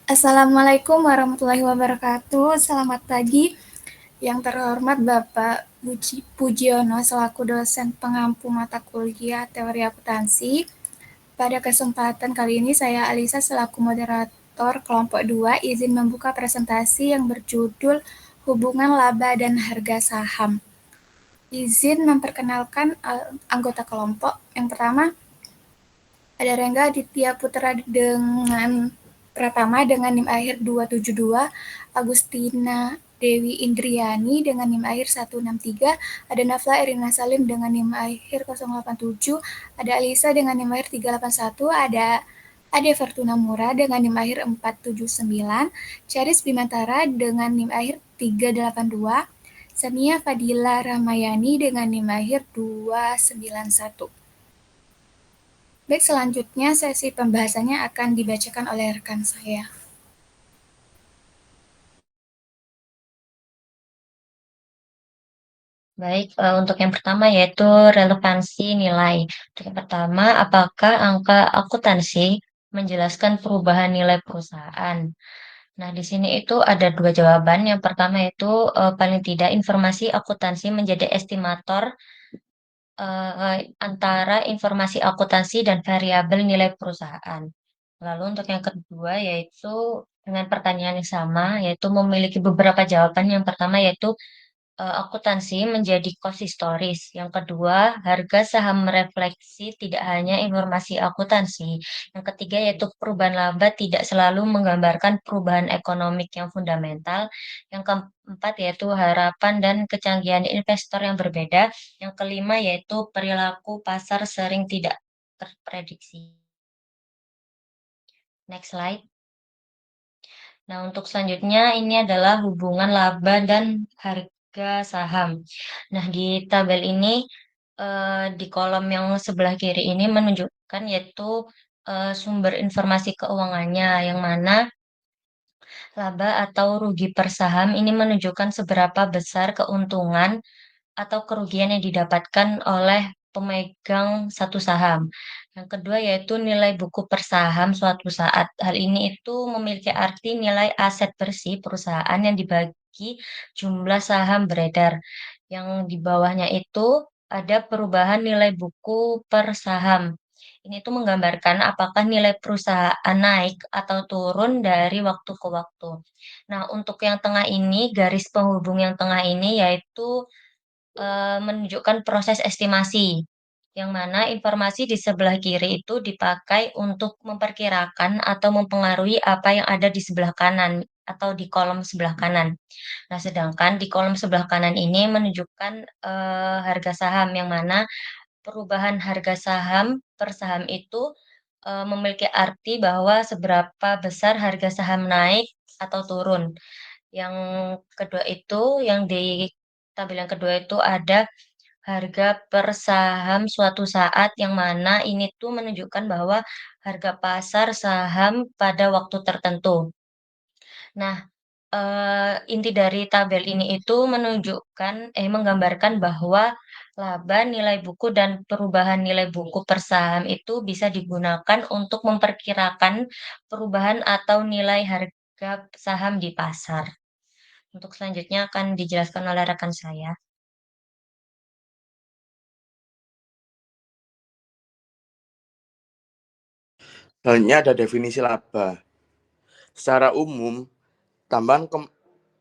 Assalamualaikum warahmatullahi wabarakatuh. Selamat pagi, yang terhormat Bapak Pujiono selaku dosen pengampu mata kuliah teori akuntansi. Pada kesempatan kali ini saya Alisa selaku moderator kelompok 2 izin membuka presentasi yang berjudul Hubungan Laba dan Harga Saham. Izin memperkenalkan anggota kelompok. Yang pertama, ada Rengga Aditya Putra dengan Pratama dengan NIM akhir 272, Agustina Dewi Indriani dengan NIM akhir 163, ada Nafla Erina Salim dengan NIM akhir 087, ada Alisa dengan NIM akhir 381, ada Ade Fortuna Mura dengan NIM akhir 479, Charis Bimantara dengan NIM akhir 382, Sania Fadila Ramayani dengan NIM akhir 291. Baik, selanjutnya sesi pembahasannya akan dibacakan oleh rekan saya. Baik, untuk yang pertama yaitu relevansi nilai. Untuk yang pertama, apakah angka akuntansi menjelaskan perubahan nilai perusahaan? Nah, di sini itu ada dua jawaban. Yang pertama itu paling tidak informasi akuntansi menjadi estimator antara informasi akuntansi dan variabel nilai perusahaan. Lalu untuk yang kedua yaitu dengan pertanyaan yang sama, yaitu memiliki beberapa jawaban. Yang pertama yaitu akuntansi menjadi konsistoris. Yang kedua, harga saham merefleksi tidak hanya informasi akuntansi. Yang ketiga yaitu perubahan laba tidak selalu menggambarkan perubahan ekonomik yang fundamental. Yang keempat yaitu harapan dan kecanggihan investor yang berbeda. Yang kelima yaitu perilaku pasar sering tidak terprediksi. Next slide. Nah, untuk selanjutnya ini adalah hubungan laba dan harga saham. Nah, di tabel ini di kolom yang sebelah kiri ini menunjukkan yaitu sumber informasi keuangannya yang mana laba atau rugi per saham ini menunjukkan seberapa besar keuntungan atau kerugian yang didapatkan oleh pemegang satu saham. Yang kedua yaitu nilai buku per saham suatu saat. Hal ini itu memiliki arti nilai aset bersih perusahaan yang dibagi jumlah saham beredar. Yang di bawahnya itu ada perubahan nilai buku per saham. Ini tuh menggambarkan apakah nilai perusahaan naik atau turun dari waktu ke waktu. Nah, untuk yang tengah ini, garis penghubung yang tengah ini yaitu menunjukkan proses estimasi, yang mana informasi di sebelah kiri itu dipakai untuk memperkirakan atau mempengaruhi apa yang ada di sebelah kanan atau di kolom sebelah kanan. Nah, sedangkan di kolom sebelah kanan ini menunjukkan harga saham, yang mana perubahan harga saham per saham itu memiliki arti bahwa seberapa besar harga saham naik atau turun. Yang kedua itu, yang di tabel yang kedua itu ada harga per saham suatu saat, yang mana ini tuh menunjukkan bahwa harga pasar saham pada waktu tertentu. Nah, inti dari tabel ini itu menggambarkan bahwa laba, nilai buku, dan perubahan nilai buku per saham itu bisa digunakan untuk memperkirakan perubahan atau nilai harga saham di pasar. Untuk selanjutnya akan dijelaskan oleh rekan saya. Selanjutnya ada definisi laba. Secara umum,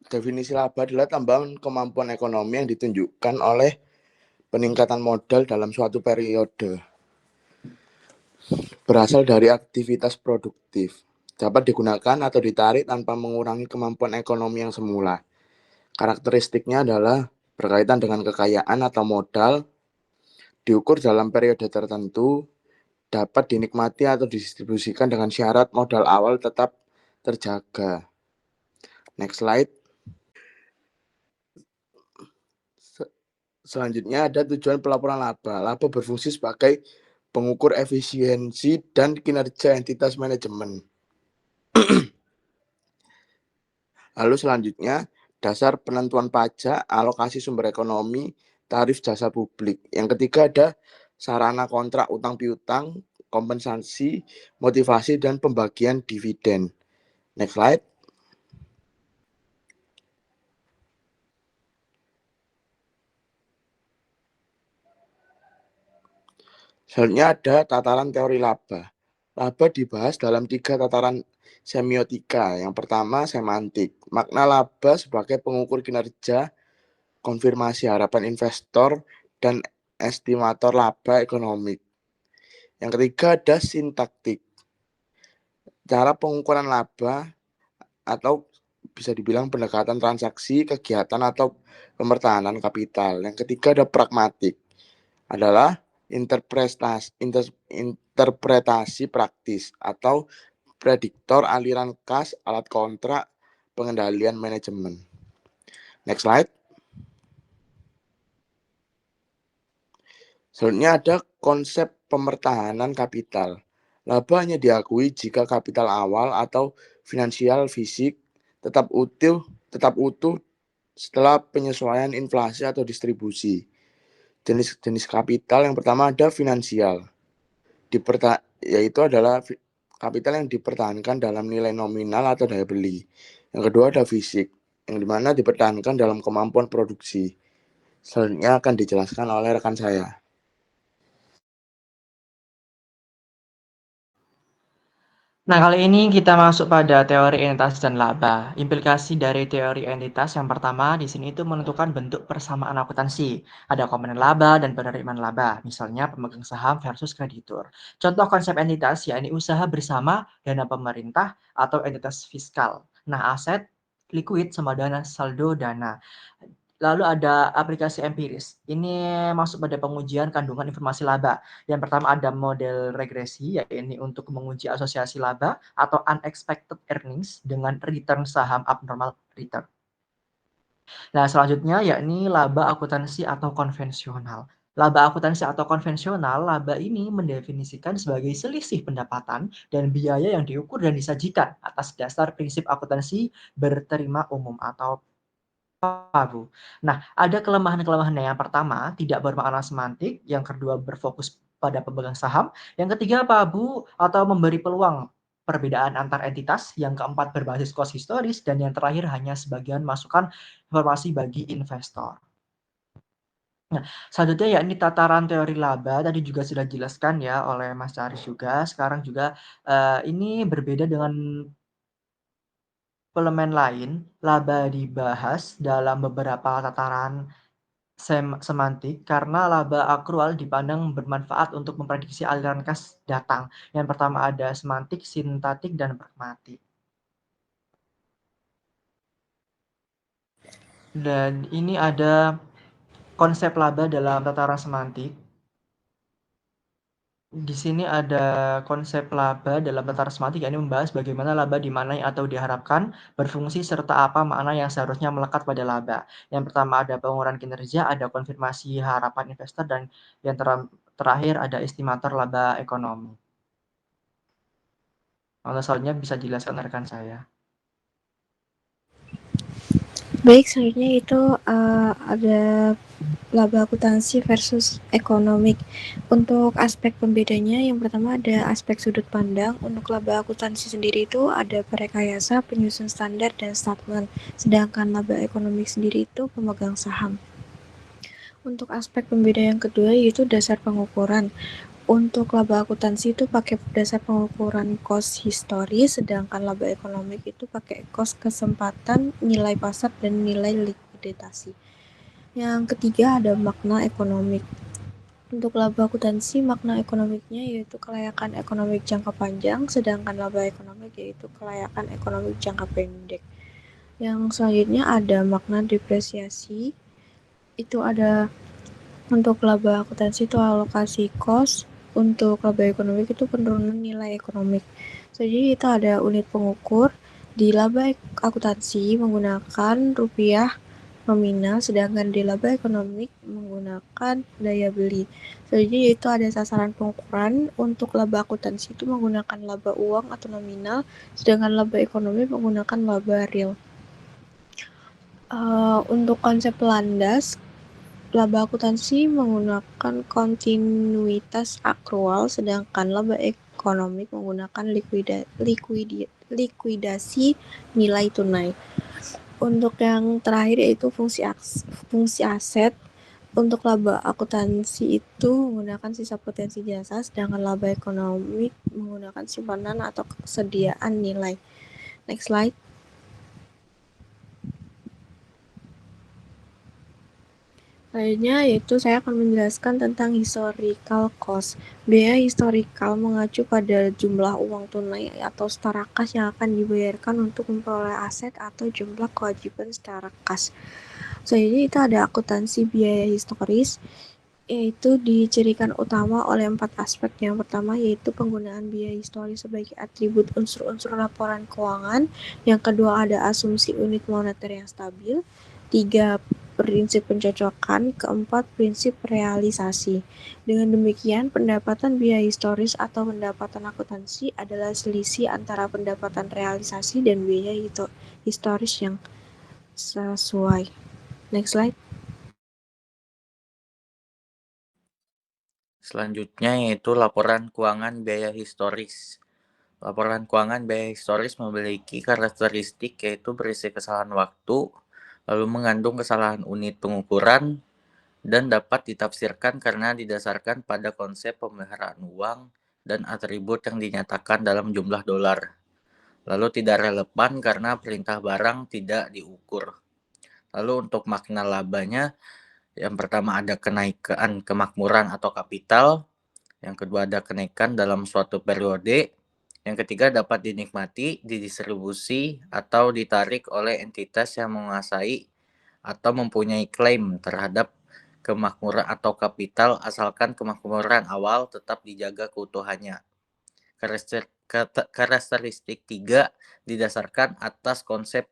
definisi laba adalah tambahan kemampuan ekonomi yang ditunjukkan oleh peningkatan modal dalam suatu periode. Berasal dari aktivitas produktif. Dapat digunakan atau ditarik tanpa mengurangi kemampuan ekonomi yang semula. Karakteristiknya adalah berkaitan dengan kekayaan atau modal, diukur dalam periode tertentu, dapat dinikmati atau didistribusikan dengan syarat modal awal tetap terjaga. Next slide. Selanjutnya ada tujuan pelaporan laba. Laba berfungsi sebagai pengukur efisiensi dan kinerja entitas manajemen. Lalu selanjutnya, dasar penentuan pajak, alokasi sumber ekonomi, tarif jasa publik. Yang ketiga ada sarana kontrak utang piutang, kompensasi, motivasi, dan pembagian dividen. Next slide. Selanjutnya ada tataran teori laba. Laba dibahas dalam 3 tataran semiotika. Yang pertama, semantik. Makna laba sebagai pengukur kinerja, konfirmasi harapan investor, dan estimator laba ekonomik. Yang ketiga ada sintaktik. Cara pengukuran laba atau bisa dibilang pendekatan transaksi, kegiatan, atau pemertahanan kapital. Yang ketiga ada pragmatik. Adalah interpretasi praktis atau prediktor aliran kas, alat kontrak, pengendalian manajemen. Next slide. Selanjutnya ada konsep pemertahanan kapital. Laba hanya diakui jika kapital awal atau finansial fisik tetap utuh setelah penyesuaian inflasi atau distribusi. Jenis kapital yang pertama ada finansial, yaitu adalah kapital yang dipertahankan dalam nilai nominal atau daya beli. Yang kedua ada fisik, yang dimana dipertahankan dalam kemampuan produksi. Selanjutnya akan dijelaskan oleh rekan saya. Nah, kali ini kita masuk pada teori entitas dan laba. Implikasi dari teori entitas yang pertama di sini itu menentukan bentuk persamaan akuntansi. Ada komponen laba dan penerimaan laba, misalnya pemegang saham versus kreditur. Contoh konsep entitas yakni usaha bersama, dana pemerintah, atau entitas fiskal. Nah, aset liquid sama dana saldo dana. Lalu ada aplikasi empiris. Ini masuk pada pengujian kandungan informasi laba. Yang pertama ada model regresi, yaitu untuk menguji asosiasi laba atau unexpected earnings dengan return saham abnormal return. Nah, selanjutnya yakni laba akuntansi atau konvensional. Laba akuntansi atau konvensional, laba ini mendefinisikan sebagai selisih pendapatan dan biaya yang diukur dan disajikan atas dasar prinsip akuntansi berterima umum atau PABU. Nah, ada kelemahan-kelemahannya. Yang pertama, tidak bermakna semantik. Yang kedua, berfokus pada pemegang saham. Yang ketiga, PABU atau memberi peluang perbedaan antar entitas. Yang keempat, berbasis cost historis. Dan yang terakhir, hanya sebagian masukan informasi bagi investor. Nah, selanjutnya yakni tataran teori laba. Tadi juga sudah dijelaskan ya oleh Mas Charis juga. Sekarang juga ini berbeda dengan elemen lain, laba dibahas dalam beberapa tataran semantik karena laba akrual dipandang bermanfaat untuk memprediksi aliran kas datang. Yang pertama ada semantik, sintaktik, dan pragmatik. Dan ini ada konsep laba dalam tataran semantik. Di sini ada konsep laba dalam tataran semantik, yakni membahas bagaimana laba dimaknai atau diharapkan, berfungsi, serta apa makna yang seharusnya melekat pada laba. Yang pertama ada pengukuran kinerja, ada konfirmasi harapan investor, dan yang terakhir ada estimator laba ekonomi. Kalau soalnya bisa dijelaskan rekan saya. Baik, selanjutnya itu ada laba akuntansi versus ekonomik. Untuk aspek pembedanya, yang pertama ada aspek sudut pandang. Untuk laba akuntansi sendiri itu ada perekayasa, penyusun standar, dan statement. Sedangkan laba ekonomik sendiri itu pemegang saham. Untuk aspek pembeda yang kedua yaitu dasar pengukuran. Untuk laba akuntansi itu pakai dasar pengukuran cost historis, sedangkan laba ekonomik itu pakai cost kesempatan, nilai pasar, dan nilai likuidasi. Yang ketiga ada makna ekonomik. Untuk laba akuntansi, makna ekonomiknya yaitu kelayakan ekonomik jangka panjang, sedangkan laba ekonomik yaitu kelayakan ekonomik jangka pendek. Yang selanjutnya ada makna depresiasi. Itu ada untuk laba akuntansi itu alokasi cost, untuk laba ekonomik itu penurunan nilai ekonomik. Jadi itu ada unit pengukur. Di laba akuntansi menggunakan rupiah nominal, sedangkan di laba ekonomik menggunakan daya beli. Jadi itu ada sasaran pengukuran. Untuk laba akuntansi itu menggunakan laba uang atau nominal, sedangkan laba ekonomi menggunakan laba real. Untuk konsep landas, laba akuntansi menggunakan kontinuitas akrual, sedangkan laba ekonomi menggunakan likuidasi nilai tunai. Untuk yang terakhir yaitu fungsi aset. Untuk laba akuntansi itu menggunakan sisa potensi jasa, sedangkan laba ekonomi menggunakan simpanan atau kesediaan nilai. Next slide. Selanjutnya yaitu saya akan menjelaskan tentang historical cost. Biaya historical mengacu pada jumlah uang tunai atau setara kas yang akan dibayarkan untuk memperoleh aset atau jumlah kewajiban secara kas. Selanjutnya itu ada akuntansi biaya historis, yaitu dicirikan utama oleh 4 aspek. Yang pertama yaitu penggunaan biaya historis sebagai atribut unsur-unsur laporan keuangan. Yang kedua ada asumsi unit moneter yang stabil. 3. Prinsip pencocokan. Keempat, prinsip realisasi. Dengan demikian, pendapatan biaya historis atau pendapatan akuntansi adalah selisih antara pendapatan realisasi dan biaya historis yang sesuai. Next slide. Selanjutnya yaitu laporan keuangan biaya historis. Laporan keuangan biaya historis memiliki karakteristik yaitu berisi kesalahan waktu, lalu mengandung kesalahan unit pengukuran, dan dapat ditafsirkan karena didasarkan pada konsep pemeliharaan uang dan atribut yang dinyatakan dalam jumlah dolar. Lalu tidak relevan karena perintah barang tidak diukur. Lalu untuk makna labanya, yang pertama ada kenaikan kemakmuran atau kapital, yang kedua ada kenaikan dalam suatu periode, yang ketiga dapat dinikmati, didistribusi, atau ditarik oleh entitas yang menguasai atau mempunyai klaim terhadap kemakmuran atau kapital asalkan kemakmuran awal tetap dijaga keutuhannya. Karakteristik 3 didasarkan atas konsep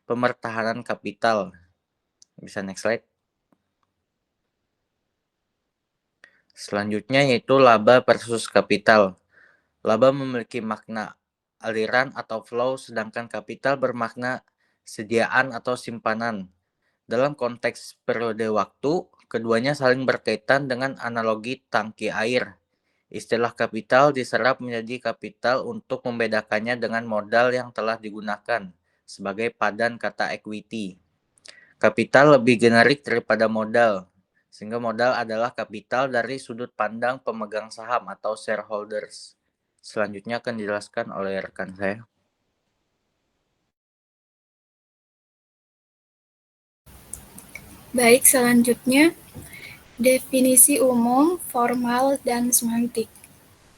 pemertahanan kapital. Bisa next slide. Selanjutnya yaitu laba versus kapital. Laba memiliki makna aliran atau flow, sedangkan kapital bermakna sediaan atau simpanan. Dalam konteks periode waktu, keduanya saling berkaitan dengan analogi tangki air. Istilah kapital diserap menjadi kapital untuk membedakannya dengan modal yang telah digunakan sebagai padan kata equity. Kapital lebih generik daripada modal, sehingga modal adalah kapital dari sudut pandang pemegang saham atau shareholders. Selanjutnya akan dijelaskan oleh rekan saya. Baik, selanjutnya definisi umum, formal, dan semantik.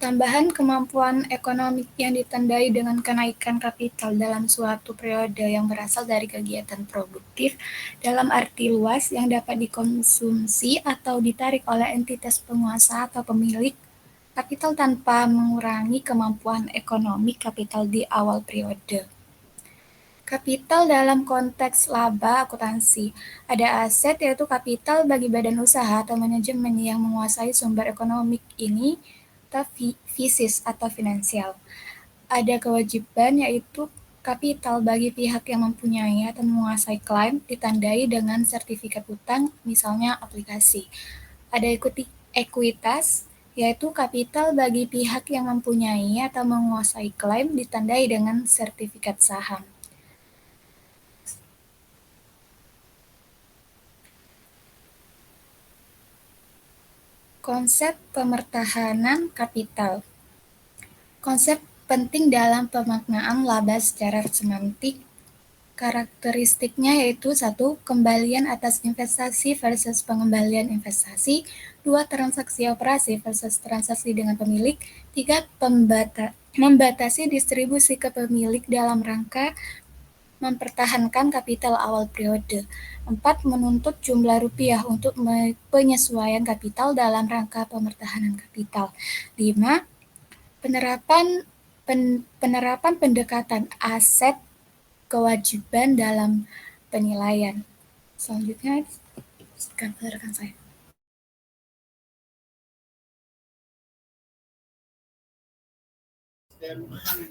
Tambahan kemampuan ekonomi yang ditandai dengan kenaikan kapital dalam suatu periode yang berasal dari kegiatan produktif dalam arti luas yang dapat dikonsumsi atau ditarik oleh entitas penguasa atau pemilik kapital tanpa mengurangi kemampuan ekonomi kapital di awal periode. Kapital dalam konteks laba akuntansi. Ada aset yaitu kapital bagi badan usaha atau manajemen yang menguasai sumber ekonomi ini fisis atau finansial. Ada kewajiban yaitu kapital bagi pihak yang mempunyai atau menguasai klaim ditandai dengan sertifikat utang, misalnya aplikasi. Ada ekuitas yaitu kapital bagi pihak yang mempunyai atau menguasai klaim ditandai dengan sertifikat saham. Konsep pemertahanan kapital. Konsep penting dalam pemaknaan laba secara semantik. Karakteristiknya yaitu 1. Kembalian atas investasi versus pengembalian investasi. 2. Transaksi operasi versus transaksi dengan pemilik. 3. Membatasi distribusi ke pemilik dalam rangka mempertahankan kapital awal periode. 4. Menuntut jumlah rupiah untuk penyesuaian kapital dalam rangka pemertahanan kapital. 5. Penerapan pendekatan aset kewajiban dalam penilaian. Selanjutnya, rekan saya.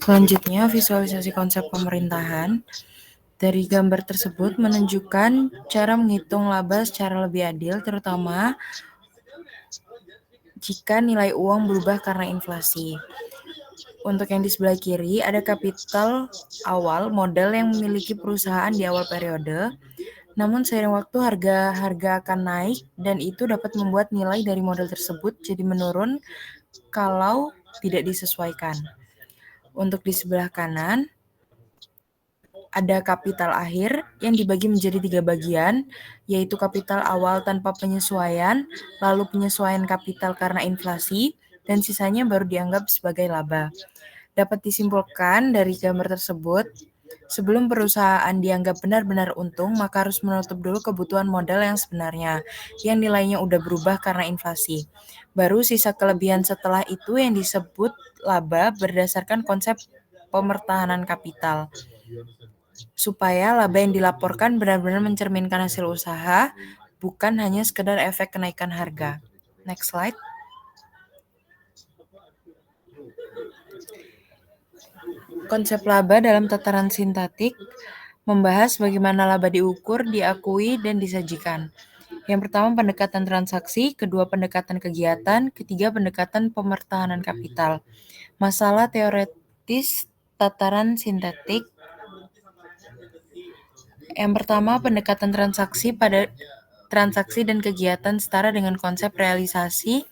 Selanjutnya, visualisasi konsep pemerintahan. Dari gambar tersebut menunjukkan cara menghitung laba secara lebih adil, terutama jika nilai uang berubah karena inflasi. Untuk yang di sebelah kiri ada kapital awal modal yang memiliki perusahaan di awal periode. Namun seiring waktu harga akan naik dan itu dapat membuat nilai dari modal tersebut jadi menurun kalau tidak disesuaikan. Untuk di sebelah kanan ada kapital akhir yang dibagi menjadi 3 bagian, yaitu kapital awal tanpa penyesuaian, lalu penyesuaian kapital karena inflasi, dan sisanya baru dianggap sebagai laba. Dapat disimpulkan dari gambar tersebut, sebelum perusahaan dianggap benar-benar untung, maka harus menutup dulu kebutuhan modal yang sebenarnya, yang nilainya udah berubah karena inflasi. Baru sisa kelebihan setelah itu yang disebut laba berdasarkan konsep pemertahanan kapital. Supaya laba yang dilaporkan benar-benar mencerminkan hasil usaha, bukan hanya sekedar efek kenaikan harga. Next slide. Konsep laba dalam tataran sintaktik membahas bagaimana laba diukur, diakui, dan disajikan. Yang pertama pendekatan transaksi, kedua pendekatan kegiatan, ketiga pendekatan pemertahanan kapital. Masalah teoretis tataran sintaktik. Yang pertama pendekatan transaksi pada transaksi dan kegiatan setara dengan konsep realisasi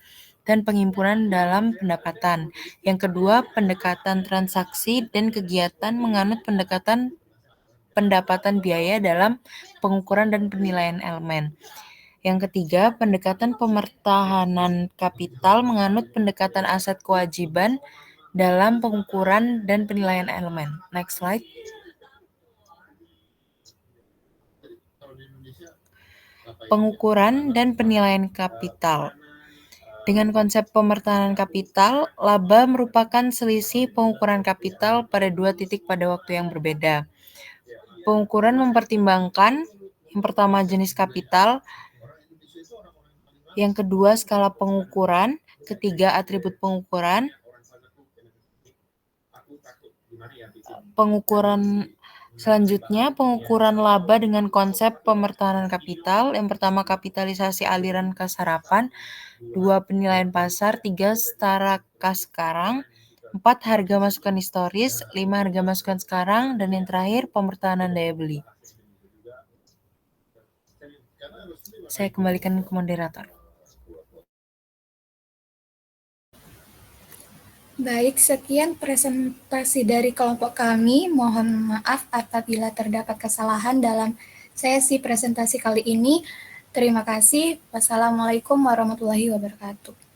dan pengimpunan dalam pendapatan. Yang kedua, pendekatan transaksi dan kegiatan menganut pendapatan biaya dalam pengukuran dan penilaian elemen. Yang ketiga, pendekatan pemertahanan kapital menganut pendekatan aset kewajiban dalam pengukuran dan penilaian elemen. Next slide. Pengukuran dan penilaian kapital. Dengan konsep pemertahanan kapital, laba merupakan selisih pengukuran kapital pada dua titik pada waktu yang berbeda. Pengukuran mempertimbangkan yang pertama jenis kapital, yang kedua skala pengukuran, ketiga atribut pengukuran. Selanjutnya, pengukuran laba dengan konsep pemertahanan kapital. Yang pertama kapitalisasi aliran kas harapan, 2 penilaian pasar, 3 setara kas sekarang, 4 harga masukan historis, 5 harga masukan sekarang, dan yang terakhir pemertahanan daya beli. Saya kembalikan ke moderator. Baik, sekian presentasi dari kelompok kami. Mohon maaf apabila terdapat kesalahan dalam sesi presentasi kali ini. Terima kasih. Wassalamualaikum warahmatullahi wabarakatuh.